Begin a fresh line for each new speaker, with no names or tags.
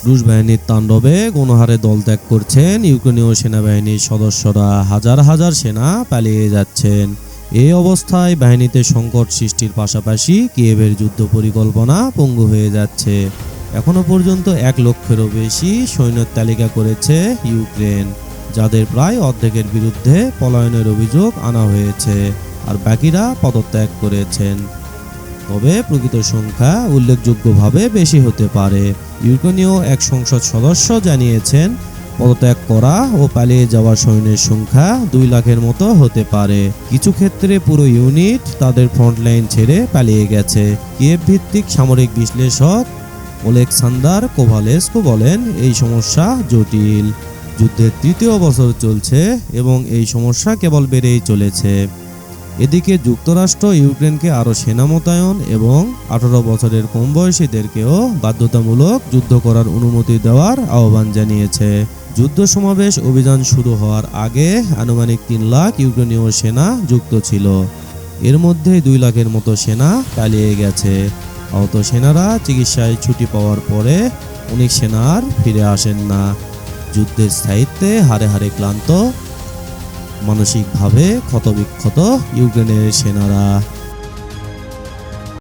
রুশ বাহিনীর তাণ্ডবে গণহারে দলত্যাগ করছেন ইউক্রেনীয় সেনাবাহিনীর সদস্যরা, হাজার হাজার সেনা পালিয়ে যাচ্ছেন। এই অবস্থায় বাহিনীতে সংকট সৃষ্টির পাশাপাশি কিয়েভের যুদ্ধ পরিকল্পনা পঙ্গু হয়ে যাচ্ছে। এখনো পর্যন্ত 1 লক্ষেরও বেশি সৈন্যের তালিকা করেছে ইউক্রেন, যাদের প্রায় অর্ধেকের বিরুদ্ধে পলায়নের অভিযোগ আনা হয়েছে, আর বাকিরা পদত্যাগ করেছেন। তবে প্রকৃত সংখ্যা উল্লেখযোগ্যভাবে বেশি হতে পারে। ইউক্রেনীয় এক সংসদ সদস্য জানিয়েছেন, পদত্যাগ করা ও পালিয়ে যাওয়া সৈন্যের সংখ্যা 2 লাখের মতো হতে পারে। কিছু ক্ষেত্রে পুরো ইউনিট তাদের ফ্রন্টলাইন ছেড়ে পালিয়ে গেছে। কিয়েভ ভিত্তিক সামরিক বিশ্লেষক ওলেক্সান্দার কোভালেস্কো বলেন, এই সমস্যা জটিল। যুদ্ধের 3য় বছর চলছে এবং এই সমস্যা কেবল বেড়েই চলেছে। এদিকে যুক্তরাষ্ট্র ইউক্রেনকে আরও সেনা মোতায়েন এবং 18 বছরের কম বয়সীদেরকেও বাধ্যতামূলক যুদ্ধ করার অনুমতি দেওয়ার আহ্বান জানিয়েছে। যুদ্ধ সমাবেশ অভিযান শুরু হওয়ার আগে আনুমানিক 3 লাখ ইউক্রেনীয় সেনা যুক্ত ছিল। এর মধ্যে 2 লাখের মতো সেনা পালিয়ে গেছে। আহত সেনারা চিকিৎসায় ছুটি পাওয়ার পরে অনেক সেনা আর ফিরে আসেন না। যুদ্ধের স্থায়িত্বে হারে হারে ক্লান্ত, মানসিকভাবে ক্ষতবিক্ষত ইউক্রেনের সেনারা।